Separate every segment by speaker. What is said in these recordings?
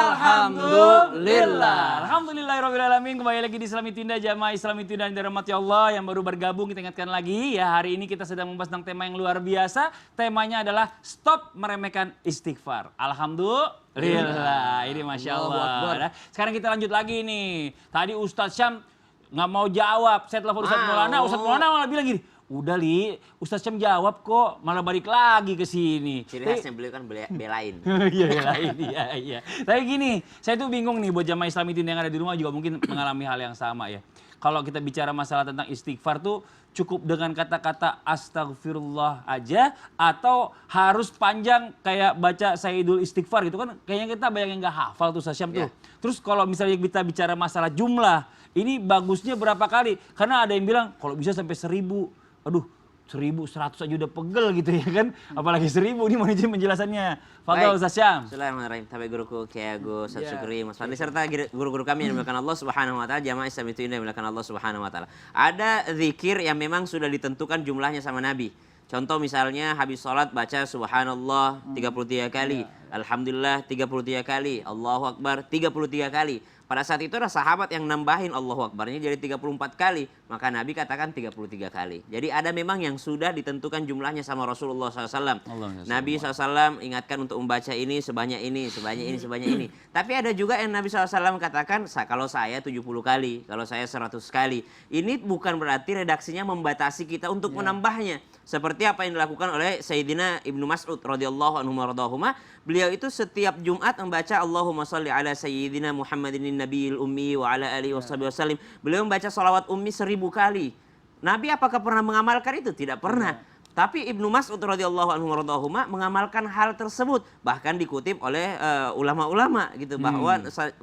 Speaker 1: Alhamdulillah. Alhamdulillahirrahmanirrahim. Kembali lagi di Islami Tinda, jamaah Islami Tinda yang dirahmati Allah. Yang baru bergabung kita ingatkan lagi ya, hari ini kita sedang membahas tentang tema yang luar biasa. Temanya adalah stop meremehkan istighfar. Alhamdulillah. Ini Masya Allah. Nah, sekarang kita lanjut lagi nih. Tadi Ustadz Syam nggak mau jawab. Saya telepon Ustadz Maulana. Ustadz Maulana malah bilang gini, udah Li, Ustadz Syam jawab kok, malah balik lagi ke sini.
Speaker 2: Ciri khasnya beliau kan belain.
Speaker 1: Iya, belain, iya. Tapi gini, saya tuh bingung nih buat jamaah Islamitin yang ada di rumah juga mungkin mengalami hal yang sama ya. Kalau kita bicara masalah tentang istighfar tuh cukup dengan kata-kata astagfirullah aja atau harus panjang kayak baca Sayyidul Istighfar gitu kan, kayaknya kita banyak yang nggak hafal tuh Syam tuh. Terus kalau misalnya kita bicara masalah jumlah, ini bagusnya berapa kali? Karena ada yang bilang kalau bisa sampai 1000. Aduh, 1100 aja udah pegel gitu ya kan. Apalagi 1000, ini mau izin penjelasannya. Fadhal Ustaz Syam.
Speaker 2: Bismillahirrahmanirrahim. Tabe guruku Kiai Agus Syukri Mas Fadli serta guru-guru kami yang dimuliakan Allah Subhanahu wa taala, jamaah Islam itu yang dimuliakan Allah Subhanahu wa taala. Ada zikir yang memang sudah ditentukan jumlahnya sama Nabi. Contoh misalnya habis sholat baca subhanallah 33 kali, alhamdulillah 33 kali, Allahu Akbar 33 kali. Pada saat itu ada sahabat yang nambahin Allahu Akbarnya jadi 34 kali. Maka Nabi katakan 33 kali. Jadi ada memang yang sudah ditentukan jumlahnya sama Rasulullah SAW. Nabi SAW ingatkan untuk membaca ini sebanyak ini, sebanyak ini, sebanyak ini. Tapi ada juga yang Nabi SAW katakan, kalau saya 70 kali, kalau saya 100 kali. Ini bukan berarti redaksinya membatasi kita untuk menambahnya. Seperti apa yang dilakukan oleh Sayyidina Ibnu Mas'ud radhiyallahu anhu radhahuma. Beliau itu setiap Jumat membaca Allahumma shalli ala Sayyidina Muhammadin Nabiyil Ummi wa ala alihi wasallam. Beliau membaca salawat ummi 1000 kali. Nabi apakah pernah mengamalkan itu? Tidak pernah. Tapi Ibnu Mas'ud radhiyallahu anhu radhahuma mengamalkan hal tersebut. Bahkan dikutip oleh ulama-ulama gitu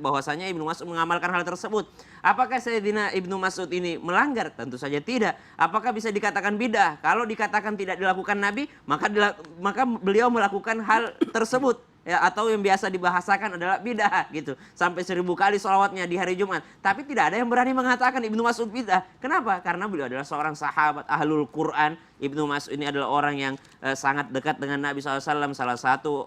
Speaker 2: bahwasanya Ibnu Mas'ud mengamalkan hal tersebut. Apakah Sayyidina Ibnu Mas'ud ini melanggar? Tentu saja tidak. Apakah bisa dikatakan bidah? Kalau dikatakan tidak dilakukan Nabi, maka beliau melakukan hal tersebut. Ya, atau yang biasa dibahasakan adalah bidah gitu. Sampai 1000 kali sholawatnya di hari Jumat. Tapi tidak ada yang berani mengatakan Ibnu Mas'ud bidah. Kenapa? Karena beliau adalah seorang sahabat ahlul Quran. Ibnu Mas'ud ini adalah orang yang sangat dekat dengan Nabi SAW. Salah satu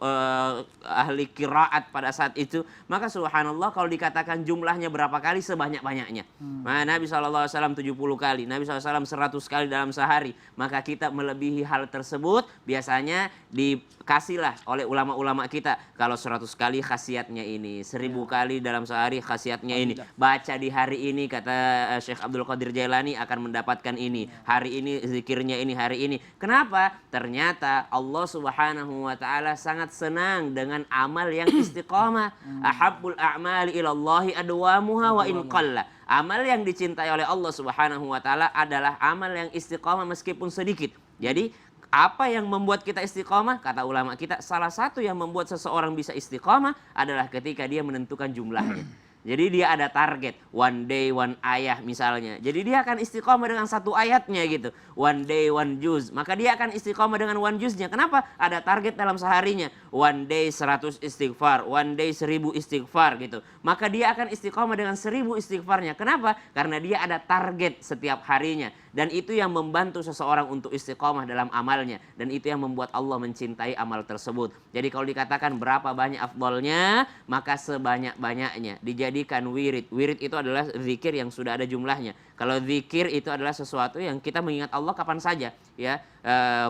Speaker 2: ahli qiraat pada saat itu. Maka subhanallah kalau dikatakan jumlahnya berapa kali sebanyak-banyaknya. Nah, Nabi SAW 70 kali. Nabi SAW 100 kali dalam sehari. Maka kita melebihi hal tersebut biasanya dikasihlah oleh ulama-ulama kita. Kalau 100 kali khasiatnya ini, 1000 kali dalam sehari khasiatnya ini. Baca di hari ini kata Syekh Abdul Qadir Jailani akan mendapatkan ini. Hari ini zikirnya ini, hari ini. Kenapa? Ternyata Allah Subhanahu wa taala sangat senang dengan amal yang istiqamah. Ahabbul a'mali ilallahi adwamuha wa in qalla. Amal yang dicintai oleh Allah Subhanahu wa taala adalah amal yang istiqamah meskipun sedikit. Jadi apa yang membuat kita istiqamah? Kata ulama kita, salah satu yang membuat seseorang bisa istiqamah adalah ketika dia menentukan jumlahnya. Jadi dia ada target, one day one ayah misalnya. Jadi dia akan istiqomah dengan satu ayatnya gitu. One day one juz. Maka dia akan istiqomah dengan one juznya. Kenapa? Ada target dalam seharinya. One day 100 istighfar, one day 1000 istighfar gitu. Maka dia akan istiqomah dengan 1000 istighfarnya. Kenapa? Karena dia ada target setiap harinya. Dan itu yang membantu seseorang untuk istiqomah dalam amalnya. Dan itu yang membuat Allah mencintai amal tersebut. Jadi kalau dikatakan berapa banyak afdolnya, maka sebanyak-banyaknya. Dijadikan wirid. Wirid itu adalah zikir yang sudah ada jumlahnya. Kalau zikir itu adalah sesuatu yang kita mengingat Allah kapan saja. Ya,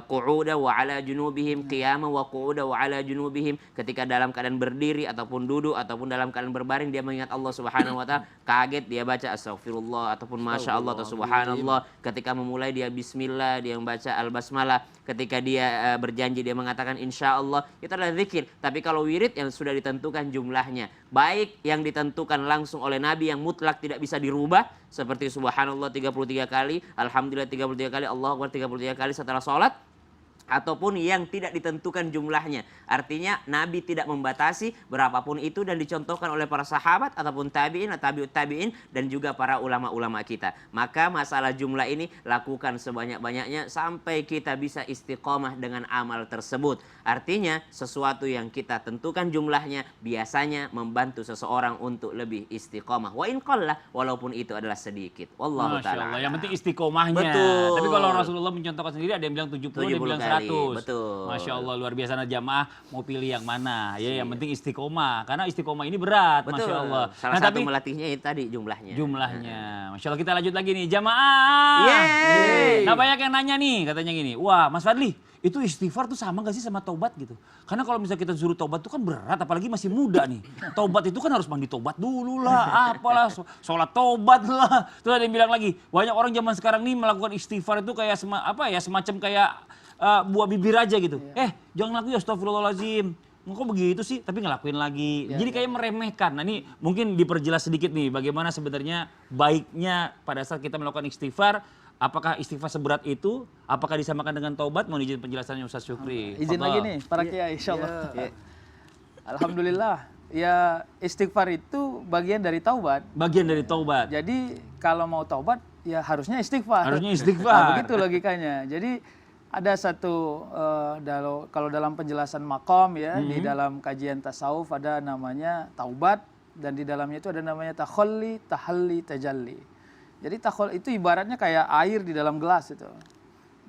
Speaker 2: qu'uda wa ala junubihim, qiyama wa qu'uda wa ala junubihim. Ketika dalam keadaan berdiri ataupun duduk ataupun dalam keadaan berbaring dia mengingat Allah Subhanahu wa taala. Kaget dia baca astagfirullah ataupun masya Allah atau subhanallah. Ketika memulai dia bismillah, dia membaca al-basmalah. Ketika dia berjanji dia mengatakan insya Allah. Itu adalah zikir. Tapi kalau wirid yang sudah ditentukan jumlahnya, baik yang ditentukan langsung oleh Nabi yang mutlak tidak bisa dirubah, seperti subhanallah 33 kali, alhamdulillah 33 kali, Allahu Akbar 33 kali setelah sholat, ataupun yang tidak ditentukan jumlahnya. Artinya Nabi tidak membatasi berapapun itu dan dicontohkan oleh para sahabat ataupun tabi'in atau tabi'ut tabi'in dan juga para ulama-ulama kita. Maka masalah jumlah ini lakukan sebanyak-banyaknya sampai kita bisa istiqomah dengan amal tersebut. Artinya sesuatu yang kita tentukan jumlahnya biasanya membantu seseorang untuk lebih istiqomah. Wa in qalla, walaupun itu adalah sedikit. Wallahu ta'ala.
Speaker 1: Yang penting istiqomahnya.
Speaker 2: Betul.
Speaker 1: Tapi kalau Rasulullah mencontohkan sendiri ada yang bilang 70, ada yang bilang
Speaker 2: sekali. Betul.
Speaker 1: Masya Allah, luar biasa. Nah, jamaah mau pilih yang mana? Ya, yang penting istiqomah. Karena istiqomah ini berat,
Speaker 2: Betul.
Speaker 1: Masya Allah.
Speaker 2: Salah satu melatihnya itu tadi jumlahnya.
Speaker 1: Masya Allah. Kita lanjut lagi nih, jamaah.
Speaker 2: Yeay.
Speaker 1: Nah, banyak yang nanya nih, katanya gini, wah Mas Fadli, itu istighfar tuh sama gak sih sama taubat gitu? Karena kalau misalnya kita suruh taubat tuh kan berat, apalagi masih muda nih. Taubat itu kan harus mandi taubat dulu lah, apalah, sholat taubat lah. Terus ada yang bilang lagi, banyak orang zaman sekarang nih melakukan istighfar itu kayak semacam kayak buah bibir aja gitu. Jangan lakuin, astagfirullahaladzim. Kok begitu sih? Tapi ngelakuin lagi. Jadi kayak meremehkan. Nah ini mungkin diperjelas sedikit nih, bagaimana sebenarnya baiknya pada saat kita melakukan istighfar. Apakah istighfar seberat itu? Apakah disamakan dengan taubat? Mohon izin penjelasannya Ustaz Syukri.
Speaker 3: Izin lagi nih para kiai insyaallah. Alhamdulillah. Ya istighfar itu bagian dari taubat.
Speaker 1: Bagian dari taubat.
Speaker 3: Jadi kalau mau taubat ya harusnya istighfar.
Speaker 1: Harusnya istighfar.
Speaker 3: Begitu logikanya. Jadi ada satu kalau dalam penjelasan makom ya di dalam kajian tasawuf ada namanya taubat dan di dalamnya itu ada namanya takhalli, tahalli, tajalli. Jadi takhol itu ibaratnya kayak air di dalam gelas itu.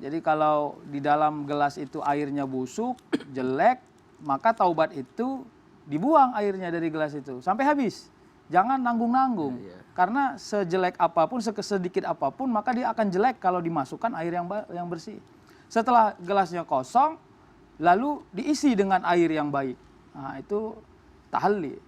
Speaker 3: Jadi kalau di dalam gelas itu airnya busuk, jelek, maka taubat itu dibuang airnya dari gelas itu sampai habis. Jangan nanggung-nanggung. Karena sejelek apapun, sedikit apapun, maka dia akan jelek kalau dimasukkan air yang bersih. Setelah gelasnya kosong, lalu diisi dengan air yang baik. Nah itu tahalli.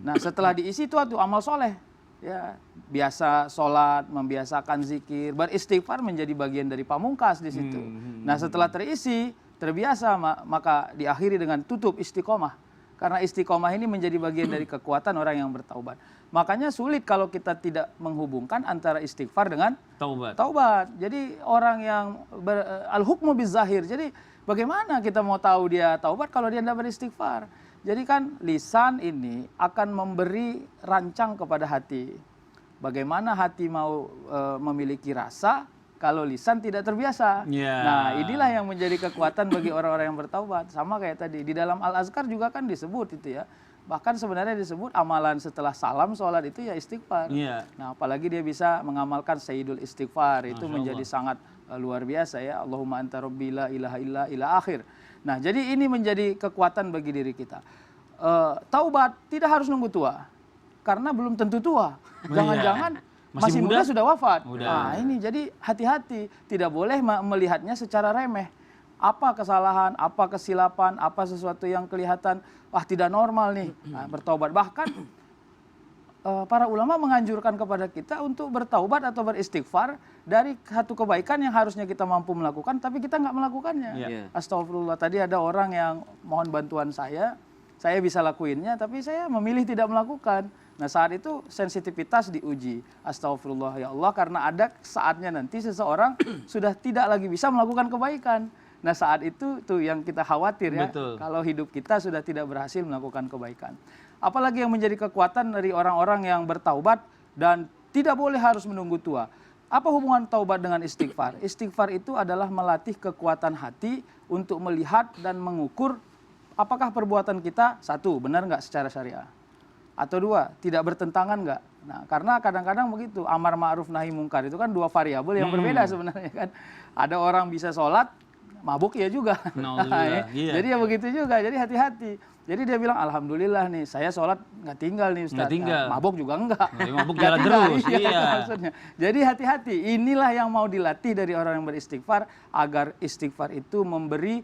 Speaker 3: Nah setelah diisi itu amal soleh. Ya biasa sholat, membiasakan zikir, beristighfar menjadi bagian dari pamungkas di situ. Nah setelah terisi, terbiasa, maka diakhiri dengan tutup istiqomah. Karena istiqomah ini menjadi bagian dari kekuatan orang yang bertaubat. Makanya sulit kalau kita tidak menghubungkan antara istighfar dengan taubat. Jadi orang yang al-hukmu bizahir. Jadi bagaimana kita mau tahu dia taubat kalau dia tidak beristighfar? Jadi kan lisan ini akan memberi rancang kepada hati. Bagaimana hati mau memiliki rasa kalau lisan tidak terbiasa. Nah inilah yang menjadi kekuatan bagi orang-orang yang bertaubat. Sama kayak tadi, di dalam Al-Azkar juga kan disebut itu ya. Bahkan sebenarnya disebut amalan setelah salam sholat itu ya istighfar. Nah apalagi dia bisa mengamalkan Sayyidul Istighfar. Itu menjadi sangat luar biasa ya. Allahumma anta rabbi la ilaha illa akhir. Nah jadi ini menjadi kekuatan bagi diri kita. Taubat tidak harus nunggu tua. Karena belum tentu tua. Jangan-jangan masih muda sudah wafat. Nah ini jadi hati-hati. Tidak boleh melihatnya secara remeh. Apa kesalahan, apa kesilapan, apa sesuatu yang kelihatan, wah tidak normal nih. Nah, bertaubat. Bahkan para ulama menganjurkan kepada kita untuk bertaubat atau beristighfar dari satu kebaikan yang harusnya kita mampu melakukan, tapi kita nggak melakukannya. Astagfirullah, tadi ada orang yang mohon bantuan saya bisa lakuinnya, tapi saya memilih tidak melakukan. Nah saat itu sensitivitas diuji. Astagfirullah ya Allah, karena ada saatnya nanti seseorang sudah tidak lagi bisa melakukan kebaikan. Nah saat itu tuh yang kita khawatir ya. Kalau hidup kita sudah tidak berhasil melakukan kebaikan. Apalagi yang menjadi kekuatan dari orang-orang yang bertaubat dan tidak boleh harus menunggu tua. Apa hubungan taubat dengan istighfar? Istighfar itu adalah melatih kekuatan hati untuk melihat dan mengukur apakah perbuatan kita, satu, benar nggak secara syariah? Atau dua, tidak bertentangan nggak? Nah, karena kadang-kadang begitu, amar ma'ruf nahi mungkar itu kan dua variabel yang berbeda sebenarnya kan. Ada orang bisa sholat, mabuk ya juga. Jadi ya begitu juga, jadi hati-hati. Jadi dia bilang, alhamdulillah nih, saya sholat nggak tinggal nih Ustaz. Mabuk juga enggak.
Speaker 1: Mabuk jalan terus.
Speaker 3: Maksudnya. Jadi hati-hati, inilah yang mau dilatih dari orang yang beristighfar, agar istighfar itu memberi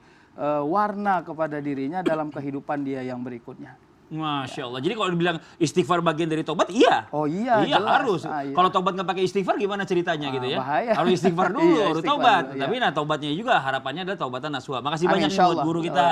Speaker 3: warna kepada dirinya dalam kehidupan dia yang berikutnya.
Speaker 1: Masya Allah. Jadi kalau dibilang istighfar bagian dari tobat, iya.
Speaker 3: Oh iya,
Speaker 1: iya
Speaker 3: jelas.
Speaker 1: Harus. Kalau tobat nggak pakai istighfar gimana ceritanya gitu ya?
Speaker 3: Bahaya.
Speaker 1: Harus istighfar dulu,
Speaker 3: Iya,
Speaker 1: baru
Speaker 3: istighfar
Speaker 1: tobat.
Speaker 3: dulu, iya.
Speaker 1: Tapi nah tobatnya juga harapannya adalah taubatan nasuha. Makasih
Speaker 3: Amin,
Speaker 1: banyak nih buat guru kita,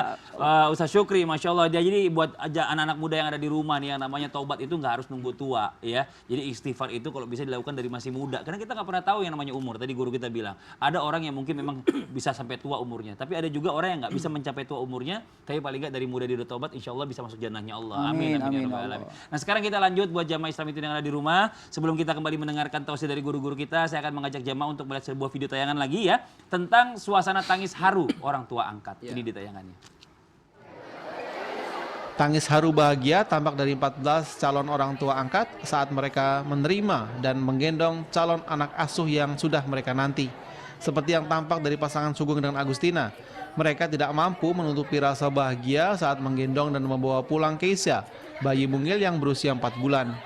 Speaker 1: Ustaz Syukri, Masya Allah. Jadi buat anak-anak muda yang ada di rumah nih, yang namanya taubat itu nggak harus nunggu tua ya. Jadi istighfar itu kalau bisa dilakukan dari masih muda. Karena kita nggak pernah tahu yang namanya umur. Tadi guru kita bilang, ada orang yang mungkin memang bisa sampai tua umurnya. Tapi ada juga orang yang nggak bisa mencapai tua umurnya, tapi paling nggak dari muda dia udah taubat, insya Allah bisa masuk jannahnya Allah. Amin. Nah sekarang kita lanjut buat jamaah Islam itu yang ada di rumah. Sebelum kita kembali mendengarkan tausiah dari guru-guru kita, saya akan mengajak jamaah untuk melihat sebuah video tayangan lagi ya, tentang suasana tangis haru orang tua angkat. Ini di tayangannya.
Speaker 4: Tangis haru bahagia tampak dari 14 calon orang tua angkat saat mereka menerima dan menggendong calon anak asuh yang sudah mereka nanti. Seperti yang tampak dari pasangan Sugeng dan Agustina. Mereka tidak mampu menutupi rasa bahagia saat menggendong dan membawa pulang Keisha, bayi mungil yang berusia 4 bulan.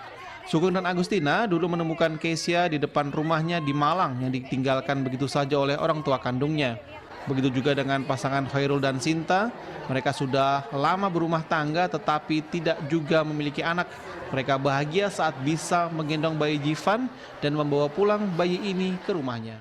Speaker 4: Sugeng dan Agustina dulu menemukan Keisha di depan rumahnya di Malang yang ditinggalkan begitu saja oleh orang tua kandungnya. Begitu juga dengan pasangan Khairul dan Sinta, mereka sudah lama berumah tangga tetapi tidak juga memiliki anak. Mereka bahagia saat bisa menggendong bayi Jivan dan membawa pulang bayi ini ke rumahnya.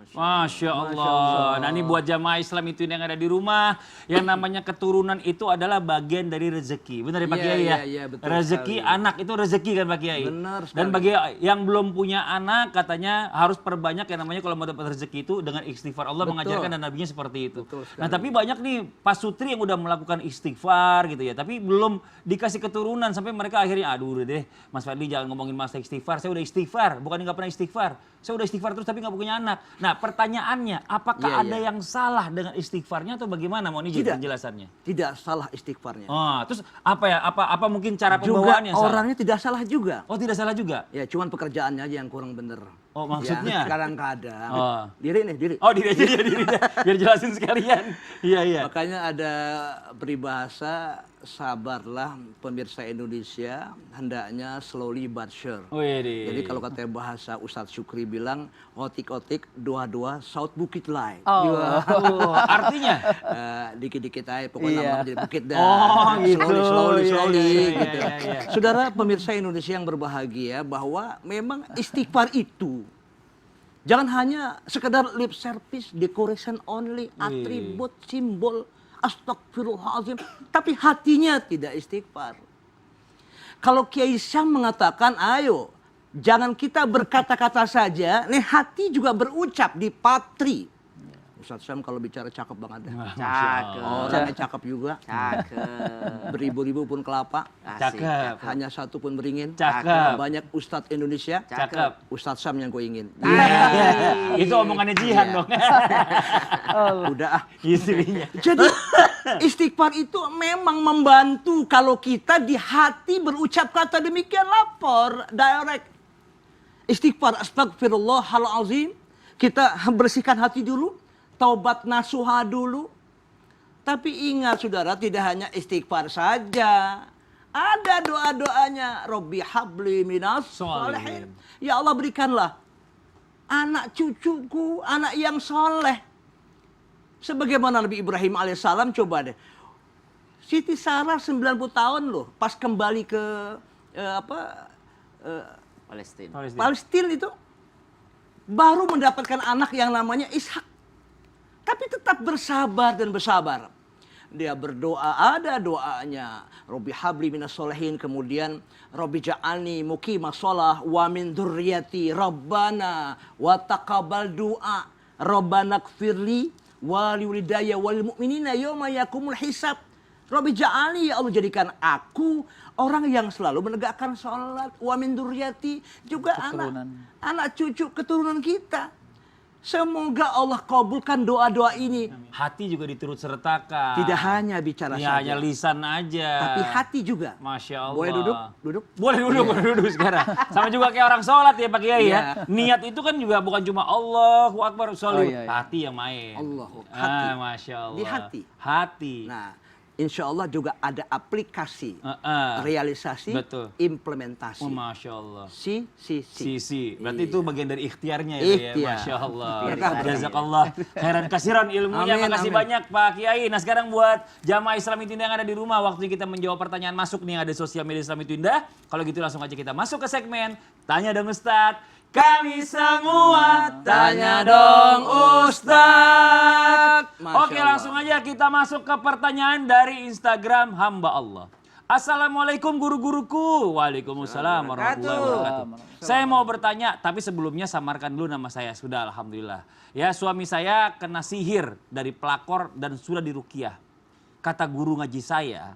Speaker 1: Masya Allah. Nah ini buat jamaah Islam itu yang ada di rumah, yang namanya keturunan itu adalah bagian dari rezeki. Benar ya Pak Kiai ya?
Speaker 5: Iya, betul
Speaker 1: Rezeki
Speaker 5: sekali.
Speaker 1: anak itu rezeki kan Pak Kiai?
Speaker 5: Benar sekali.
Speaker 1: Dan bagi yang belum punya anak katanya harus perbanyak yang namanya kalau mau dapat rezeki itu dengan istighfar. Allah mengajarkan dan nabinya seperti itu.
Speaker 5: Betul sekali.
Speaker 1: Nah tapi banyak nih Pak Sutri yang udah melakukan istighfar gitu ya, tapi belum dikasih keturunan sampai mereka akhirnya aduh udah deh Mas Fadli jangan ngomongin masalah istighfar, saya udah istighfar, bukan nggak pernah istighfar. Saya udah istighfar terus tapi nggak punya anak. Nah pertanyaannya, apakah ada yang salah dengan istighfarnya atau bagaimana? Mohon izin
Speaker 5: Tidak.
Speaker 1: penjelasannya.
Speaker 5: Tidak salah istighfarnya.
Speaker 1: Oh, terus apa ya? Apa mungkin cara
Speaker 5: Juga
Speaker 1: pembawaannya salah?
Speaker 5: orangnya tidak salah juga.
Speaker 1: Oh tidak salah juga.
Speaker 5: Ya cuman pekerjaannya aja yang kurang bener.
Speaker 1: Oh, maksudnya?
Speaker 5: Ya, kadang-kadang.
Speaker 1: Oh.
Speaker 5: Diri nih, diri.
Speaker 1: Oh diri aja ya diri dah. Biar jelasin sekalian. Iya iya.
Speaker 5: Makanya ada peribahasa, sabarlah pemirsa Indonesia, hendaknya slowly but sure.
Speaker 1: Wih.
Speaker 5: Jadi kalau kata bahasa Ustadz Syukri bilang, otik-otik, dua-dua, saut bukit lain.
Speaker 3: Oh.
Speaker 1: Oh, artinya?
Speaker 5: Dikit-dikit aja, pokoknya
Speaker 3: Iya.
Speaker 5: lama-lama jadi bukit dah.
Speaker 1: Oh, gitu.
Speaker 5: Slowly,
Speaker 1: Iya,
Speaker 5: slowly,
Speaker 1: iya,
Speaker 5: gitu.
Speaker 1: iya, iya.
Speaker 5: Saudara pemirsa Indonesia yang berbahagia, bahwa memang istighfar itu jangan hanya sekedar lip service, decoration only, atribut, simbol, astagfirullahaladzim, tapi hatinya tidak istighfar. Kalau Kiai Syam mengatakan, ayo, jangan kita berkata-kata saja, nih hati juga berucap di patri. Ustadz Syam kalau bicara cakep banget dah.
Speaker 2: Cakep.
Speaker 5: Orangnya cakep juga.
Speaker 2: Cakep.
Speaker 5: Beribu-ribu pun kelapa.
Speaker 2: Asik.
Speaker 1: Cakep.
Speaker 5: Hanya satu pun beringin.
Speaker 1: Cakep.
Speaker 5: Banyak Ustadz Indonesia.
Speaker 1: Cakep.
Speaker 5: Ustadz Syam yang gue ingin.
Speaker 1: Itu omongannya Jihan dong.
Speaker 5: Udah ah.
Speaker 1: Istrinya.
Speaker 5: Jadi istighfar itu memang membantu kalau kita di hati berucap kata demikian, lapor direct. Istighfar, astagfirullahaladzim. Kita bersihkan hati dulu, taubat nasuha dulu. Tapi ingat saudara, tidak hanya istighfar saja. Ada doa-doanya. Robbi habli minas sholihin. Ya Allah berikanlah anak cucuku, anak yang soleh. Sebagaimana Nabi Ibrahim alaihissalam, coba deh. Siti Sarah 90 tahun loh, pas kembali ke
Speaker 2: Palestina.
Speaker 5: Palestina itu, baru mendapatkan anak yang namanya Ishak. Tapi tetap bersabar dan bersabar. Dia berdoa, ada doanya. Robbi habli minas solehin. Kemudian, Robbi ja'alni muqimah sholah wa min dzurriyyati Rabbana wa taqabbal du'a. Rabbana gfirli wa liwalidayya wal mu'minina yawma yakumul hisab. Robbi ja'alni, ya Allah jadikan aku orang yang selalu menegakkan sholat. Wa min dzurriyyati, juga anak cucu keturunan kita. Semoga Allah kabulkan doa-doa ini.
Speaker 1: Hati juga diturut sertakan.
Speaker 5: Tidak hanya bicara
Speaker 1: Ya,
Speaker 5: saja.
Speaker 1: hanya lisan aja.
Speaker 5: Tapi hati juga.
Speaker 1: Masya Allah.
Speaker 5: Boleh duduk? Duduk.
Speaker 1: Boleh duduk, boleh duduk sekarang. Sama juga kayak orang sholat ya Pak Kiai ya.
Speaker 5: Iya.
Speaker 1: Niat itu kan juga bukan cuma Allahu Akbar, sholli.
Speaker 3: iya, iya.
Speaker 1: Hati yang main.
Speaker 5: Allahu, hati.
Speaker 1: Masya Allah.
Speaker 5: Di hati.
Speaker 1: Hati.
Speaker 5: Nah, insya Allah juga ada aplikasi, realisasi,
Speaker 1: Betul.
Speaker 5: implementasi.
Speaker 1: Oh, Masya Allah.
Speaker 5: Si.
Speaker 1: Berarti itu bagian dari ikhtiarnya ya,
Speaker 5: Ikhtiar.
Speaker 1: Masya Allah.
Speaker 5: Ikhtiar.
Speaker 1: Jazakallah khairan kasiran ilmunya.
Speaker 5: Amin,
Speaker 1: Makasih
Speaker 5: amin.
Speaker 1: banyak Pak Kiai. Nah sekarang buat jamaah Islam itu yang ada di rumah, waktu kita menjawab pertanyaan masuk nih yang ada sosial media Islam itu indah. Kalau gitu langsung aja kita masuk ke segmen Tanya Dong Ustadz. Kami semua tanya dong Ustadz.
Speaker 5: Masya
Speaker 1: Oke
Speaker 5: Allah.
Speaker 1: langsung aja kita masuk ke pertanyaan dari Instagram hamba Allah. Assalamualaikum guru-guruku. Waalaikumsalam warahmatullahi wabarakatuh. Saya mau bertanya, tapi sebelumnya samarkan dulu nama saya. Sudah, alhamdulillah. Ya, suami saya kena sihir dari pelakor dan sudah diruqyah. Kata guru ngaji saya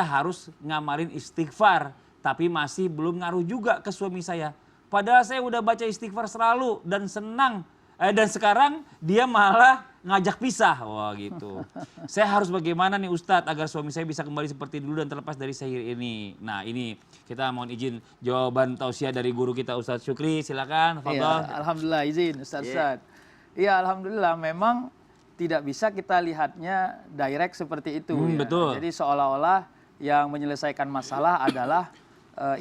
Speaker 1: harus ngamalin istighfar, tapi masih belum ngaruh juga ke suami saya. Padahal saya udah baca istighfar selalu dan senang. Dan sekarang dia malah ngajak pisah. Wah gitu. Saya harus bagaimana nih Ustadz agar suami saya bisa kembali seperti dulu dan terlepas dari sihir ini. Nah ini kita mohon izin jawaban tausiah dari guru kita Ustadz Syukri. Silakan.
Speaker 3: Iya, alhamdulillah izin Ustaz. Iya, alhamdulillah memang tidak bisa kita lihatnya direct seperti itu. Ya.
Speaker 1: Betul.
Speaker 3: Jadi seolah-olah yang menyelesaikan masalah adalah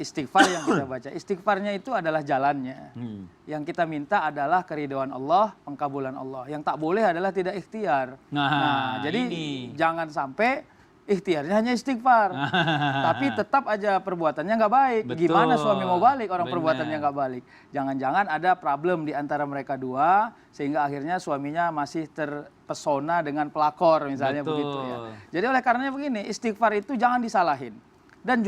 Speaker 3: istighfar yang kita baca. Istighfarnya itu adalah jalannya. Yang kita minta adalah keridhaan Allah, pengkabulan Allah. Yang tak boleh adalah tidak ikhtiar.
Speaker 1: Nah,
Speaker 3: jadi
Speaker 1: ini.
Speaker 3: jangan sampai ikhtiarnya hanya istighfar. Tapi tetap aja perbuatannya nggak baik.
Speaker 1: Betul.
Speaker 3: Gimana suami mau balik orang
Speaker 1: Benar.
Speaker 3: perbuatannya nggak balik. Jangan-jangan ada problem di antara mereka dua sehingga akhirnya suaminya masih terpesona dengan pelakor misalnya
Speaker 1: Betul.
Speaker 3: begitu ya. Jadi oleh karenanya begini, istighfar itu jangan disalahin. Dan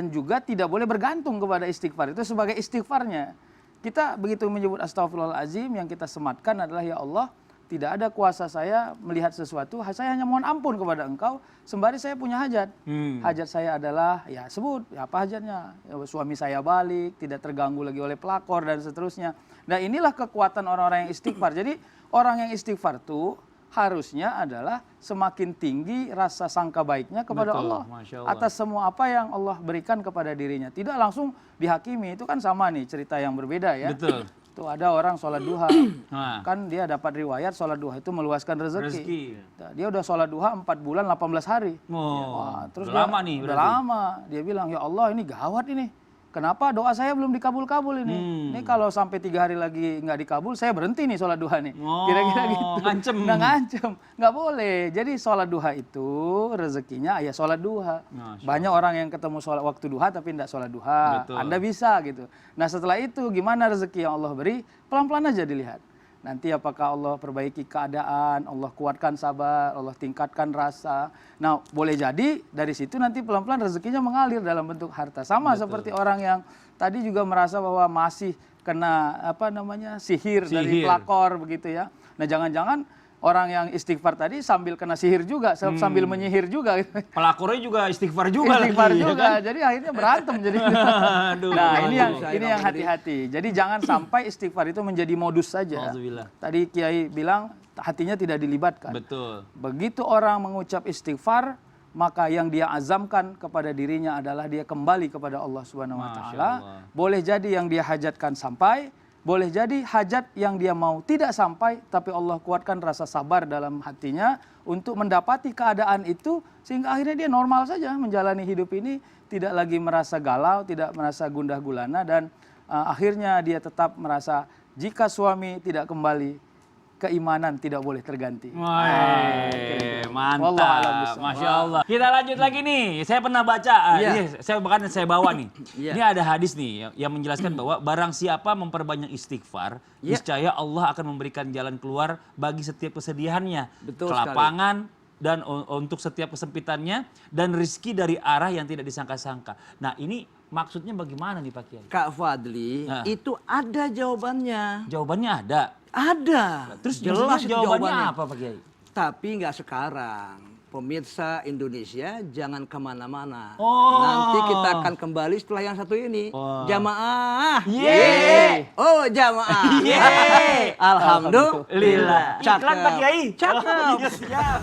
Speaker 3: juga tidak boleh bergantung kepada istighfar itu sebagai istighfarnya. Kita begitu menyebut astagfirullahaladzim, yang kita sematkan adalah ya Allah, tidak ada kuasa saya melihat sesuatu, saya hanya mohon ampun kepada engkau, sembari saya punya hajat. Hajat saya adalah, ya sebut, ya apa hajatnya? Ya, suami saya balik, tidak terganggu lagi oleh pelakor, dan seterusnya. Nah inilah kekuatan orang-orang yang istighfar. Jadi orang yang istighfar itu harusnya adalah semakin tinggi rasa sangka baiknya kepada
Speaker 1: Betul,
Speaker 3: Allah.
Speaker 1: Masya Allah.
Speaker 3: Atas semua apa yang Allah berikan kepada dirinya. Tidak langsung dihakimi, itu kan sama nih cerita yang berbeda ya.
Speaker 1: Betul.
Speaker 3: Tuh ada orang sholat duha,
Speaker 1: Nah.
Speaker 3: kan dia dapat riwayat sholat duha itu meluaskan rezeki.
Speaker 1: Rezeki.
Speaker 3: Nah, dia udah sholat duha 4 bulan 18 hari.
Speaker 1: Oh,
Speaker 3: Wah, terus
Speaker 1: udah lama nih
Speaker 3: udah
Speaker 1: berarti.
Speaker 3: lama. Dia bilang, ya Allah ini gawat ini. Kenapa doa saya belum dikabul-kabul ini? Ini kalau sampai 3 hari lagi nggak dikabul, saya berhenti nih sholat duha nih.
Speaker 1: Oh,
Speaker 3: Kira-kira gitu.
Speaker 1: ngancem.
Speaker 3: Nah, ngancem. Nggak boleh. Jadi sholat duha itu rezekinya ya sholat duha.
Speaker 1: Masya
Speaker 3: Banyak orang yang ketemu sholat waktu duha tapi tidak sholat duha.
Speaker 1: Betul.
Speaker 3: Anda bisa gitu. Nah setelah itu gimana rezeki yang Allah beri? Pelan-pelan aja dilihat. Nanti apakah Allah perbaiki keadaan, Allah kuatkan sabar, Allah tingkatkan rasa. Nah boleh jadi dari situ nanti pelan-pelan rezekinya mengalir dalam bentuk harta. Sama seperti orang yang tadi juga merasa bahwa masih kena sihir dari
Speaker 1: Sihir.
Speaker 3: pelakor begitu ya. Nah jangan-jangan orang yang istighfar tadi sambil kena sihir juga, sambil menyihir juga.
Speaker 1: Pelakornya juga istighfar juga
Speaker 3: Istighfar
Speaker 1: lagi.
Speaker 3: juga,
Speaker 1: Ya kan?
Speaker 3: jadi akhirnya berantem jadi.
Speaker 1: Aduh,
Speaker 3: Nah
Speaker 1: aduh.
Speaker 3: ini yang hati-hati. Jadi jangan sampai istighfar itu menjadi modus saja.
Speaker 1: Alhamdulillah.
Speaker 3: Tadi Kiai bilang hatinya tidak dilibatkan.
Speaker 1: Betul.
Speaker 3: Begitu orang mengucap istighfar, maka yang dia azamkan kepada dirinya adalah dia kembali kepada Allah Subhanahu wa
Speaker 1: Masya
Speaker 3: taala.
Speaker 1: Allah.
Speaker 3: Boleh jadi yang dia hajatkan sampai, boleh jadi hajat yang dia mau tidak sampai, tapi Allah kuatkan rasa sabar dalam hatinya untuk mendapati keadaan itu, sehingga akhirnya dia normal saja menjalani hidup ini, tidak lagi merasa galau, tidak merasa gundah gulana, dan akhirnya dia tetap merasa jika suami tidak kembali, keimanan tidak boleh terganti.
Speaker 1: Wah,
Speaker 3: Wallahu a'lam
Speaker 1: mantap,
Speaker 3: bishawab.
Speaker 1: Masya Allah. Kita lanjut lagi nih, saya pernah baca, saya bawa nih. Ini ada hadis nih yang menjelaskan bahwa barang siapa memperbanyak istighfar, niscaya Allah akan memberikan jalan keluar bagi setiap kesedihannya,
Speaker 5: Betul
Speaker 1: kelapangan, dan untuk setiap kesempitannya, dan rizki dari arah yang tidak disangka-sangka. Nah ini maksudnya bagaimana nih Pak Kiai?
Speaker 5: Kak Fadli,
Speaker 1: Nah.
Speaker 5: itu ada jawabannya.
Speaker 1: Jawabannya ada.
Speaker 5: Ada.
Speaker 1: Terus
Speaker 5: jelas
Speaker 1: maksudnya
Speaker 5: itu
Speaker 1: jawabannya apa Pak Kiai?
Speaker 5: Tapi nggak sekarang. Pemirsa Indonesia jangan kemana-mana.
Speaker 1: Oh.
Speaker 5: Nanti kita akan kembali setelah yang satu ini.
Speaker 1: Oh.
Speaker 5: Jamaah.
Speaker 1: Yeay.
Speaker 5: Oh jamaah.
Speaker 1: Yeay.
Speaker 5: Alhamdulillah.
Speaker 1: Lila. Iklan
Speaker 5: Cakep.
Speaker 1: Pak Kiai.
Speaker 5: Cakep.
Speaker 1: Siap.